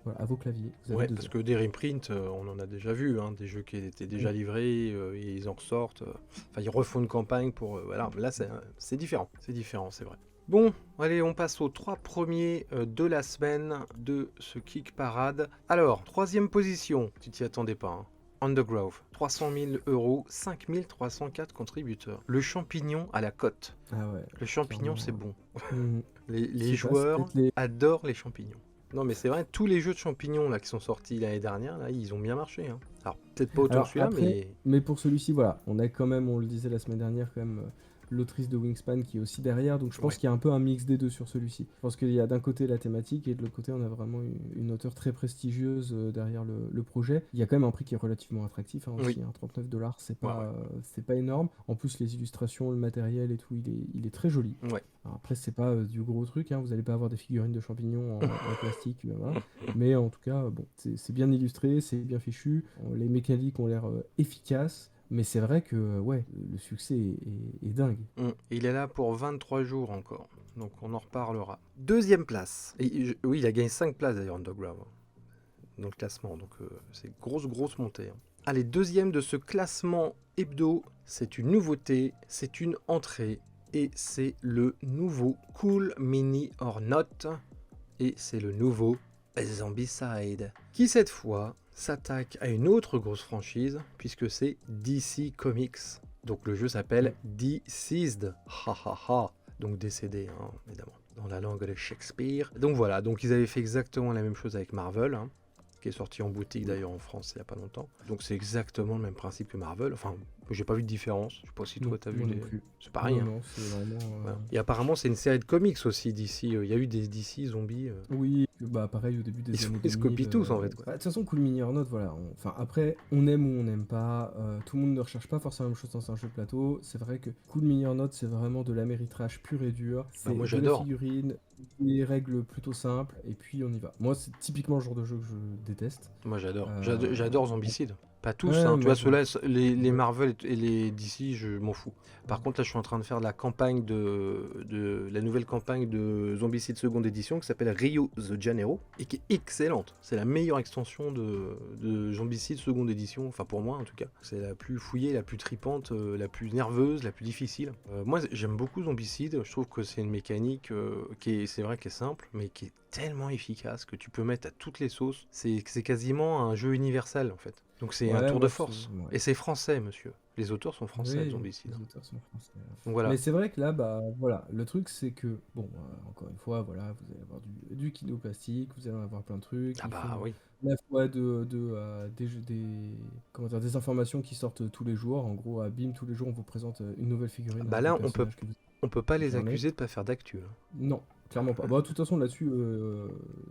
S2: voilà, à vos claviers. Vous avez
S1: Ouais,
S2: 2
S1: parce
S2: heures.
S1: que des reprints, on en a déjà vu, hein, des jeux qui étaient déjà livrés, et ils en ressortent. Enfin, ils refont une campagne pour. Voilà, là, c'est différent. C'est différent, c'est vrai. Bon, allez, on passe aux 3 premiers de la semaine de ce Kick Parade. Alors, 3e position, tu t'y attendais pas, hein. Undergrove, 300 000 €, 5 304 contributeurs. Le champignon à la cote.
S2: Ah ouais,
S1: Le champignon,
S2: clairement.
S1: c'est bon.
S2: Mhm.
S1: Les
S2: Je sais pas, c'est
S1: joueurs
S2: peut-être les...
S1: adorent les champignons. Non, mais c'est vrai, tous les jeux de champignons là, qui sont sortis l'année dernière, là, ils ont bien marché, hein. Alors, peut-être pas autant que
S2: Alors
S1: celui-là,
S2: après, mais pour celui-ci, voilà, on a quand même, on le disait la semaine dernière, quand même l'autrice de Wingspan qui est aussi derrière, donc je pense
S1: Ouais.
S2: qu'il y a un peu un mix des deux sur celui-ci. Je pense qu'il y a d'un côté la thématique et de l'autre côté on a vraiment une auteure très prestigieuse derrière le projet. Il y a quand même un prix qui est relativement attractif, hein,
S1: Oui.
S2: aussi, hein, 39 $, c'est
S1: Ouais,
S2: pas, c'est pas énorme. En plus les illustrations, le matériel et tout, il est très joli.
S1: ouais.
S2: Alors après c'est pas du gros truc, hein, vous allez pas avoir des figurines de champignons en plastique, voilà. Mais en tout cas, bon, c'est bien illustré, c'est bien fichu, les mécaniques ont l'air efficaces. Mais c'est vrai que ouais, le succès est dingue.
S1: Il est là pour 23 jours encore, donc on en reparlera. 2e place. Oui, il a gagné 5 places d'ailleurs, Underground, dans le classement, donc c'est grosse montée, hein. Allez, 2e de ce classement hebdo, c'est une nouveauté, c'est une entrée, et c'est le nouveau Cool Mini or Not, et c'est le nouveau Zombicide, qui cette fois s'attaque à une autre grosse franchise, puisque c'est DC Comics. Donc le jeu s'appelle Deceased, ha ha ha, donc décédé, hein, évidemment, dans la langue de Shakespeare. Donc voilà, donc ils avaient fait exactement la même chose avec Marvel, hein, qui est sorti en boutique d'ailleurs en France il n'y a pas longtemps. Donc c'est exactement le même principe que Marvel, enfin j'ai pas vu de différence, je sais pas si toi t'as vu
S2: moi
S1: des...
S2: non plus.
S1: C'est pareil,
S2: Non,
S1: hein.
S2: non, c'est vraiment.
S1: Voilà. Et apparemment c'est une série de comics aussi d'ici, il y a eu des DC zombies.
S2: Oui, bah pareil au début des années
S1: Ils se
S2: 2000.
S1: copient tous en fait, quoi.
S2: Bah, de toute façon, Cool Mini or Not, voilà. Enfin, après, on aime ou on n'aime pas. Tout le monde ne recherche pas forcément la même chose dans un jeu de plateau. C'est vrai que Cool Mini or Not, c'est vraiment de l'améritrage pur et dur. C'est
S1: moi,
S2: de la
S1: j'adore.
S2: figurine, des règles plutôt simples, et puis on y va. Moi, c'est typiquement le genre de jeu que je déteste.
S1: Moi j'adore.
S2: Euh,
S1: J'adore Zombicide. Pas tous,
S2: Ouais,
S1: hein. Tu
S2: moi,
S1: vois, ceux-là, les
S2: ouais.
S1: Marvel et les DC, je m'en fous. Par contre, là, je suis en train de faire la campagne la nouvelle campagne de Zombicide seconde édition qui s'appelle Rio de Janeiro et qui est excellente. C'est la meilleure extension de Zombicide seconde édition, enfin pour moi en tout cas. C'est la plus fouillée, la plus tripante, la plus nerveuse, la plus difficile. Moi, j'aime beaucoup Zombicide. Je trouve que c'est une mécanique c'est vrai qu'elle est simple, mais qui est tellement efficace que tu peux mettre à toutes les sauces. C'est quasiment un jeu universel en fait. Donc c'est un
S2: Ouais,
S1: tour de
S2: moi,
S1: force.
S2: ouais.
S1: Et c'est français, monsieur. Les auteurs sont français,
S2: Oui,
S1: Zombicide.
S2: les auteurs sont français.
S1: Donc voilà.
S2: Mais c'est vrai que là, bah voilà, le truc c'est que, bon, encore une fois, voilà, vous allez avoir du kinoplastique, vous allez avoir plein de trucs,
S1: Ah
S2: il
S1: bah
S2: faut
S1: oui.
S2: à la fois comment dire, des informations qui sortent tous les jours. En gros, bim, tous les jours on vous présente une nouvelle figurine
S1: Bah
S2: avec le
S1: là,
S2: personnage que vous
S1: on peut pas les
S2: incarnez.
S1: accuser de pas faire d'actu, hein.
S2: Non, clairement pas. Bah, de toute façon, là-dessus,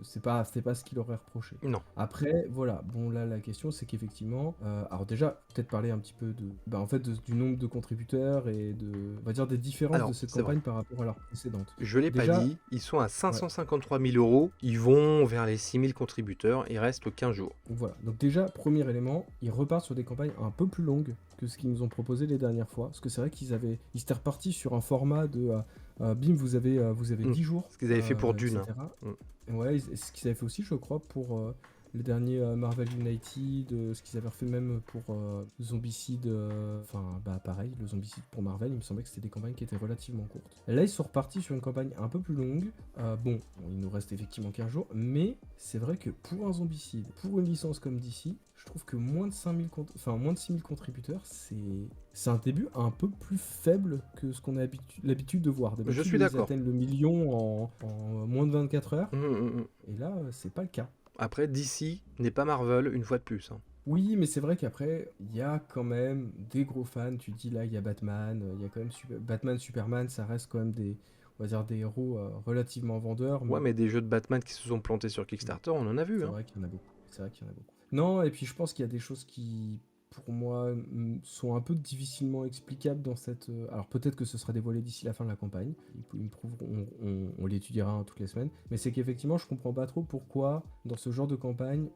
S2: c'est pas ce qu'il aurait reproché.
S1: Non.
S2: Après, voilà, bon, là, la question, c'est qu'effectivement, alors déjà, peut-être parler un petit peu en fait, du nombre de contributeurs et on va dire, des différences
S1: Alors,
S2: de cette
S1: c'est vrai.
S2: campagne par rapport à leur précédente.
S1: Je l'ai pas
S2: Déjà,
S1: dit, ils sont à 553 000 €. Ils vont vers les 6 000 contributeurs. Il reste 15 jours.
S2: voilà. Donc déjà, premier élément, ils repartent sur des campagnes un peu plus longues que ce qu'ils nous ont proposé les dernières fois. Parce que c'est vrai ils étaient repartis sur un format de... bim, vous avez 10 jours.
S1: Ce qu'ils avaient fait pour Dune.
S2: etc. Ouais, ce qu'ils avaient fait aussi, je crois, pour les derniers Marvel United, ce qu'ils avaient fait même pour Zombicide, enfin, bah pareil, le Zombicide pour Marvel, il me semblait que c'était des campagnes qui étaient relativement courtes. Là, ils sont repartis sur une campagne un peu plus longue. Bon, il nous reste effectivement 15 jours, mais c'est vrai que pour un Zombicide, pour une licence comme DC, je trouve que moins de 6 000 contributeurs, c'est un début un peu plus faible que ce qu'on a l'habitude de voir.
S1: Je suis
S2: ils
S1: d'accord.
S2: atteignent le million en moins de 24 heures. Et là, c'est pas le cas.
S1: Après, DC n'est pas Marvel une fois de plus, hein.
S2: Oui, mais c'est vrai qu'après, il y a quand même des gros fans. Tu dis là, il y a Batman, il y a quand même Batman, Superman, ça reste quand même on va dire des héros relativement vendeurs,
S1: Ouais,
S2: mais
S1: mais des jeux de Batman qui se sont plantés sur Kickstarter, on en a vu,
S2: c'est
S1: hein.
S2: vrai qu'il y en a beaucoup. C'est vrai qu'il y en a beaucoup. Non, et puis je pense qu'il y a des choses qui, pour moi, sont un peu difficilement explicables dans cette. Alors peut-être que ce sera dévoilé d'ici la fin de la campagne. Ils me prouveront, on l'étudiera toutes les semaines. Mais c'est qu'effectivement, je comprends pas trop pourquoi, dans ce genre de campagne,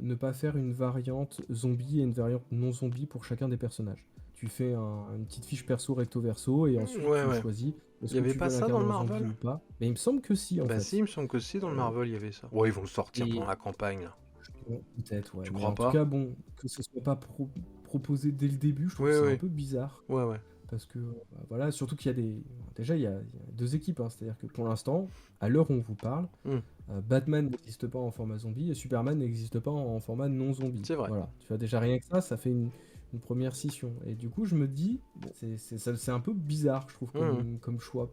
S2: ne pas faire une variante zombie et une variante non zombie pour chacun des personnages. Tu fais une petite fiche perso recto verso et ensuite
S1: Ouais,
S2: tu
S1: ouais.
S2: choisis est-ce
S1: Il y
S2: que
S1: avait
S2: tu
S1: pas
S2: veux
S1: ça dans
S2: l'incarner
S1: le
S2: en zombie
S1: Marvel?
S2: ou pas. Mais il me semble que si en
S1: Bah si, il
S2: fait.
S1: me semble que si, dans le
S2: Euh,
S1: Marvel, il y avait ça. Ouais, ils vont le sortir pendant
S2: et
S1: la campagne, là.
S2: bon, peut-être, ouais.
S1: Tu
S2: Mais
S1: crois
S2: en tout
S1: pas?
S2: cas, bon, que ce soit pas proposé dès le début, je trouve
S1: Oui,
S2: que c'est un
S1: oui.
S2: peu bizarre.
S1: Ouais, ouais.
S2: Parce que, voilà, surtout qu'il y a des. Déjà, il y a deux équipes, hein. C'est-à-dire que pour l'instant, à l'heure où on vous parle,
S1: Hmm,
S2: Batman n'existe pas en format zombie et Superman n'existe pas en format non zombie.
S1: c'est vrai.
S2: Voilà, tu vois, déjà rien que ça fait une première scission. Et du coup, je me dis, bon, c'est un peu bizarre, je trouve,
S1: Hmm,
S2: comme choix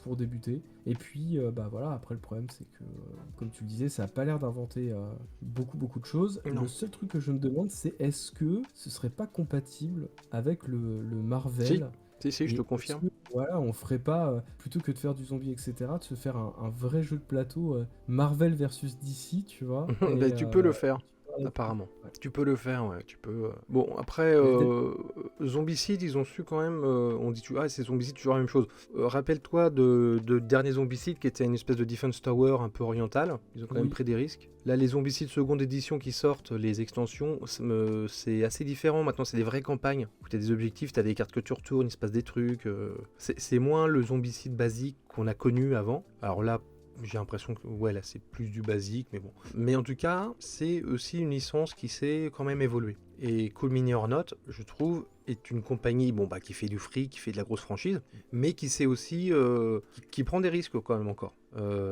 S2: pour débuter. Et puis, bah voilà, après, le problème, c'est que, comme tu le disais, ça a pas l'air d'inventer beaucoup de choses. Le
S1: non.
S2: seul truc que je me demande, c'est est-ce que ce serait pas compatible avec le
S1: Si,
S2: Marvel
S1: si, je te
S2: et est-ce
S1: confirme.
S2: que, voilà, on ferait pas, plutôt que de faire du zombie, etc., de se faire un vrai jeu de plateau Marvel versus DC, tu vois,
S1: Bah,
S2: et
S1: tu peux le faire,
S2: ouais.
S1: apparemment. Tu peux le faire, ouais. Tu peux. Bon, après, Zombicide, ils ont su quand même. On dit, ah, c'est Zombicide, toujours la même chose. Rappelle-toi de dernier Zombicide qui était une espèce de Defense Tower un peu oriental. Ils ont quand même
S2: Oui,
S1: pris des risques. Là, les Zombicides seconde édition qui sortent, les extensions, c'est assez différent. Maintenant, c'est des vraies campagnes où tu as des objectifs, tu as des cartes que tu retournes, il se passe des trucs. C'est moins le Zombicide basique qu'on a connu avant. Alors là, j'ai l'impression que ouais là c'est plus du basique mais bon. Mais en tout cas c'est aussi une licence qui s'est quand même évoluée. Et Cool Mini or Not, je trouve, est une compagnie bon bah qui fait du fric, qui fait de la grosse franchise, mais qui sait aussi qui prend des risques quand même encore.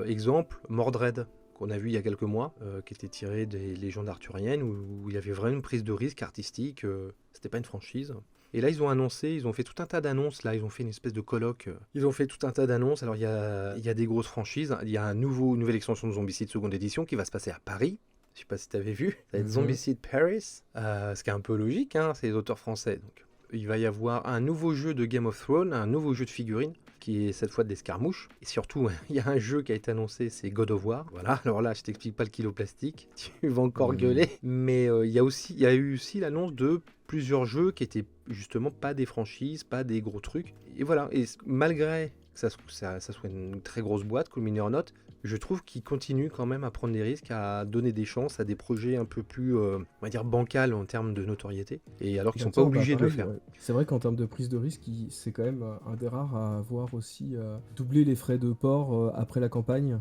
S1: Exemple Mordred qu'on a vu il y a quelques mois, qui était tiré des légendes arthuriennes où il y avait vraiment une prise de risque artistique. C'était pas une franchise. Et là, ils ont annoncé, ils ont fait tout un tas d'annonces. Là, ils ont fait une espèce de colloque. Ils ont fait tout un tas d'annonces. Alors, il y a des grosses franchises. Il y a une nouvelle extension de Zombicide seconde édition qui va se passer à Paris. Je sais pas si tu avais vu. Ça va être Zombicide Paris. Ce qui est un peu logique, hein, c'est les auteurs français. Donc, il va y avoir un nouveau jeu de Game of Thrones, un nouveau jeu de figurines qui est cette fois de l'escarmouche. Et surtout, il y a un jeu qui a été annoncé, c'est God of War. Voilà, alors là, je t'explique pas le kilo plastique, tu vas encore gueuler. Mais il y a eu aussi l'annonce de plusieurs jeux qui étaient justement pas des franchises, pas des gros trucs. Et voilà, et malgré que ça soit une très grosse boîte, Cool Mini or Not, je trouve qu'ils continuent quand même à prendre des risques, à donner des chances à des projets un peu plus, on va dire, bancals en termes de notoriété. Et alors qu'ils sont pas
S2: Tiens, bah
S1: obligés de le
S2: pareil,
S1: faire.
S2: c'est vrai qu'en termes de prise de risque, c'est quand même un des rares à avoir aussi doublé les frais de port après la campagne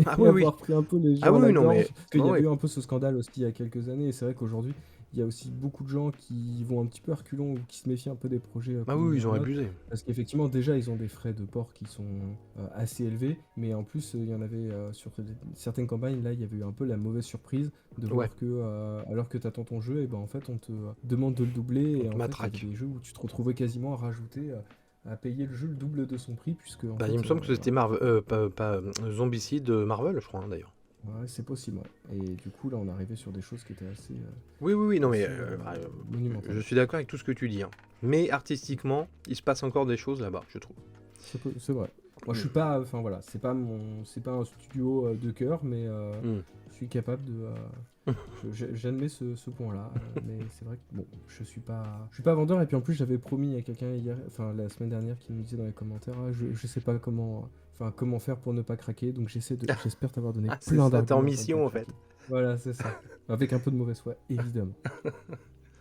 S1: Ah
S2: et
S1: oui, oui.
S2: avoir pris un peu les
S1: Ah
S2: gens à
S1: oui,
S2: la
S1: oui, non mais...
S2: gorge. Parce qu'il y
S1: Non,
S2: avait
S1: ouais.
S2: eu un peu ce scandale aussi il y a quelques années, et c'est vrai qu'aujourd'hui, il y a aussi beaucoup de gens qui vont un petit peu à reculons ou qui se méfient un peu des projets
S1: Ah
S2: comme
S1: oui,
S2: Mini
S1: ils
S2: or
S1: ont
S2: Not,
S1: abusé.
S2: parce qu'effectivement, déjà, ils ont des frais de port qui sont assez élevés, mais en plus, il y en avait sur certaines campagnes, là, il y avait eu un peu la mauvaise surprise de
S1: Ouais,
S2: voir que, alors que tu attends ton jeu, et ben en fait, on te demande de le doubler,
S1: on
S2: et
S1: te
S2: en fait, il y avait
S1: matraque.
S2: des jeux où tu te retrouvais quasiment à rajouter, à payer le jeu le double de son prix, puisque en
S1: Bah, il me
S2: fait,
S1: semble que c'était
S2: voilà.
S1: Marvel, pas Zombicide Marvel, je crois, hein, d'ailleurs.
S2: Ouais, c'est possible, ouais. Et du coup, là, on arrivait sur des choses qui étaient assez,
S1: Oui, oui, oui, non mais je
S2: monumentales.
S1: suis d'accord avec tout ce que tu dis, hein. Mais artistiquement, il se passe encore des choses là-bas, je trouve.
S2: C'est vrai. Moi, je suis pas, enfin voilà, c'est pas un studio de cœur, mais
S1: Hmm.
S2: je suis capable de, j'admets ce point-là, mais c'est vrai que bon, je suis pas vendeur, et puis en plus, j'avais promis à quelqu'un hier, enfin la semaine dernière, qui me disait dans les commentaires, ah, je sais pas comment faire pour ne pas craquer, donc j'espère t'avoir donné
S1: Ah, c'est
S2: plein
S1: ça, t'es en
S2: d'arguments pour ne pas
S1: mission en fait.
S2: craquer. Voilà, c'est ça. Avec un peu de mauvaise foi, évidemment.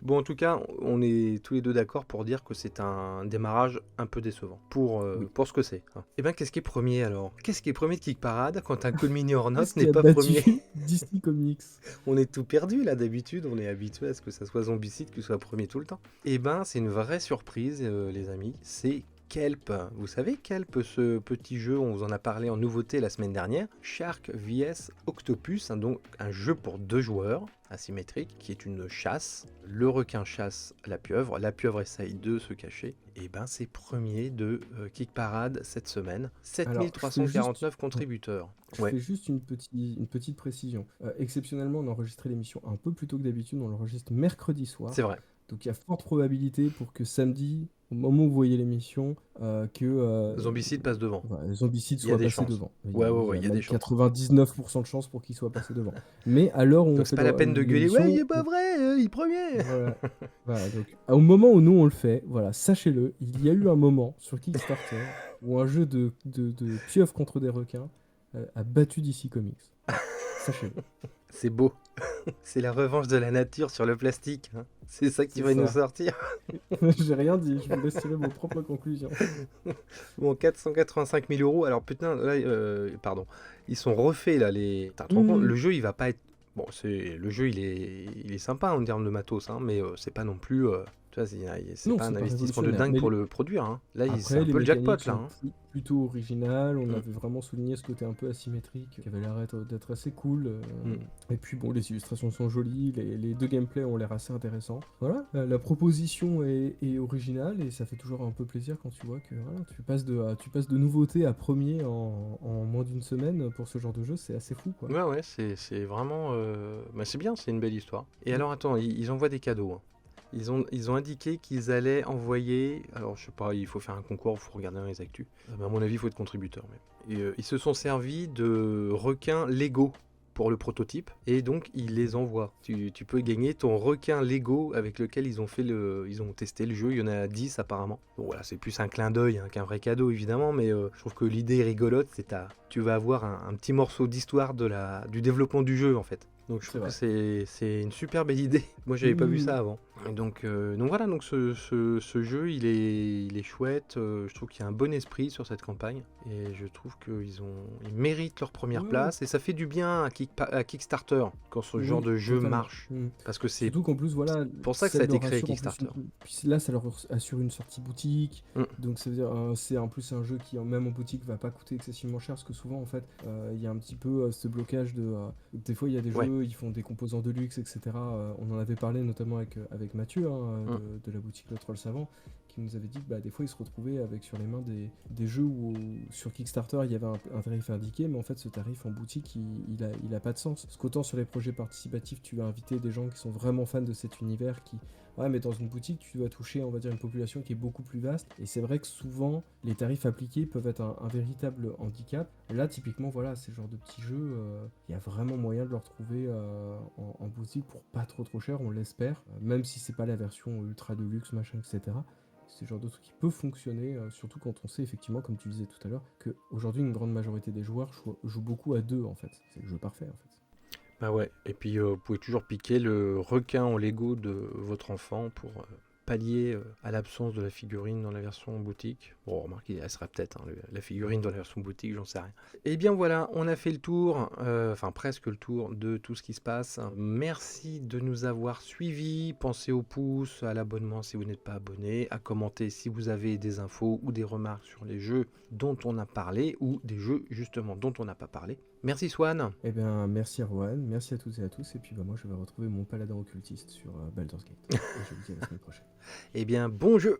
S1: Bon, en tout cas, on est tous les deux d'accord pour dire que c'est un démarrage un peu décevant
S2: Oui.
S1: pour ce que c'est, hein. Et ben, qu'est-ce qui est premier alors? Qu'est-ce qui est premier de Kick Parade quand un Cool Mini or Not
S2: Qu'est-ce
S1: n'est
S2: qui a
S1: pas premier?
S2: battu DC Comics?
S1: On est tout perdu là d'habitude, on est habitué à ce que ça soit Zombicide qui soit premier tout le temps. Et ben, c'est une vraie surprise, les amis, c'est Kelp. Vous savez Kelp, ce petit jeu, on vous en a parlé en nouveauté la semaine dernière. Shark vs Octopus, donc un jeu pour 2 joueurs, asymétrique, qui est une chasse. Le requin chasse la pieuvre essaye de se cacher. Et ben c'est premier de Kick Parade cette semaine.
S2: Alors, je fais
S1: 7349
S2: juste,
S1: contributeurs.
S2: je
S1: Ouais,
S2: fais juste une petite précision. Exceptionnellement, on a enregistré l'émission un peu plus tôt que d'habitude. On l'enregistre mercredi
S1: c'est
S2: soir.
S1: vrai.
S2: Donc il y a forte probabilité pour que samedi, au moment où vous voyez l'émission, que
S1: Zombicide passe devant.
S2: voilà, Zombicide
S1: Il y a
S2: soit
S1: des
S2: passé
S1: chances.
S2: devant.
S1: Ouais,
S2: Il y a
S1: il y a des
S2: même
S1: chances.
S2: 99% de chances pour qu'il soit passé devant. Mais à l'heure où on
S1: Donc c'est
S2: fait
S1: pas la peine de gueuler, ouais, il
S2: l'émission,
S1: est pas vrai, il est premier.
S2: voilà. Voilà, donc au moment où nous on le fait, voilà, sachez-le, il y a eu un moment sur Kickstarter où un jeu de pieuvres contre des requins a battu DC Comics. Sachez-le.
S1: C'est beau. C'est la revanche de la nature sur le plastique, hein. C'est ça qui
S2: C'est
S1: va nous
S2: ça.
S1: sortir.
S2: J'ai rien dit, je vous laisse tirer vos propres conclusions.
S1: Bon, 485 000 euros. Alors putain, là, pardon. Ils sont refaits là. T'as te rends compte, le jeu il va pas être. Bon, le jeu il est sympa en termes de matos, hein, mais c'est pas non plus. Tu vois, c'est
S2: Non,
S1: pas un
S2: c'est pas
S1: investissement de
S2: révolutionnaire.
S1: dingue
S2: Mais
S1: pour le produire, hein. Là, c'est
S2: après,
S1: un
S2: les
S1: peu le jackpot
S2: mécaniques
S1: là,
S2: sont
S1: hein.
S2: plutôt originales. On
S1: Mm.
S2: avait vraiment souligné ce côté un peu asymétrique qui avait l'air d'être assez cool.
S1: Mm.
S2: Et puis, bon, les illustrations sont jolies. Les deux gameplays ont l'air assez intéressants. Voilà, la proposition est originale et ça fait toujours un peu plaisir quand tu vois que voilà, tu passes de nouveauté à premier en moins d'une semaine pour ce genre de jeu. C'est assez fou, quoi.
S1: Ouais, c'est vraiment. Bah, c'est bien, c'est une belle histoire. Et
S2: Mm.
S1: alors, attends, ils envoient des cadeaux, hein. Ils ont indiqué qu'ils allaient envoyer. Alors, je sais pas, il faut faire un concours, il faut regarder dans les actus. Mais à mon avis, il faut être contributeur. Et, ils se sont servis de requins Lego pour le prototype. Et donc, ils les envoient. Tu peux gagner ton requin Lego avec lequel ils ont testé le jeu. Il y en a 10 apparemment. Bon, voilà, c'est plus un clin d'œil, hein, qu'un vrai cadeau, évidemment. Mais je trouve que l'idée est rigolote. Tu vas avoir un petit morceau d'histoire du développement du jeu, en fait. Donc je
S2: C'est
S1: trouve que
S2: vrai.
S1: c'est une super belle idée. Moi j'avais pas vu
S2: Oui.
S1: ça avant. Et donc voilà, donc ce jeu il est chouette. Je trouve qu'il y a un bon esprit sur cette campagne. Et je trouve ils méritent leur première
S2: Ouais,
S1: place. Et ça fait du bien à Kickstarter quand ce genre
S2: oui,
S1: de jeu
S2: totalement.
S1: marche. Parce que c'est
S2: Surtout qu'en plus, voilà,
S1: pour ça que
S2: ça
S1: ça a été
S2: leur
S1: créé
S2: assure en plus
S1: Kickstarter.
S2: puis là, ça leur assure une sortie boutique.
S1: Mm.
S2: Donc ça veut dire, c'est en plus un jeu qui, même en boutique, va pas coûter excessivement cher. Parce que souvent, en fait, il y a un petit peu ce blocage de. Des fois, il y a des
S1: Ouais.
S2: jeux, ils font des composants de luxe, etc. On en avait parlé notamment avec Mathieu, hein, de la boutique Le Troll Savant, qui nous avait dit que des fois, il se retrouvait avec sur les mains des jeux où sur Kickstarter, il y avait un tarif indiqué, mais en fait, ce tarif en boutique, il a pas de sens. Parce qu'autant sur les projets participatifs, tu vas inviter des gens qui sont vraiment fans de cet univers, ouais, mais dans une boutique, tu dois toucher, on va dire, une population qui est beaucoup plus vaste. Et c'est vrai que souvent, les tarifs appliqués peuvent être un véritable handicap. Là, typiquement, voilà, ces genres de petits jeux, il y a vraiment moyen de le retrouver en boutique pour pas trop cher, on l'espère. Même si c'est pas la version ultra de luxe, machin, etc. C'est le genre de truc qui peut fonctionner, surtout quand on sait effectivement, comme tu disais tout à l'heure, qu'aujourd'hui, une grande majorité des joueurs jouent beaucoup à deux, en fait. C'est le jeu parfait, en fait.
S1: Bah ouais, et puis vous pouvez toujours piquer le requin en Lego de votre enfant pour pallier à l'absence de la figurine dans la version boutique. Bon, remarquez, elle sera peut-être, hein, la figurine dans la version boutique, j'en sais rien. Et bien voilà, on a fait le tour, enfin presque le tour de tout ce qui se passe. Merci de nous avoir suivis. Pensez au pouce, à l'abonnement si vous n'êtes pas abonné, à commenter si vous avez des infos ou des remarques sur les jeux dont on a parlé ou des jeux justement dont on n'a pas parlé. Merci Swan.
S2: Eh bien, merci Erwan, merci à toutes et à tous, et puis moi je vais retrouver mon paladin occultiste sur Baldur's Gate. Et je vous dis à la semaine prochaine.
S1: Eh bien, bon jeu!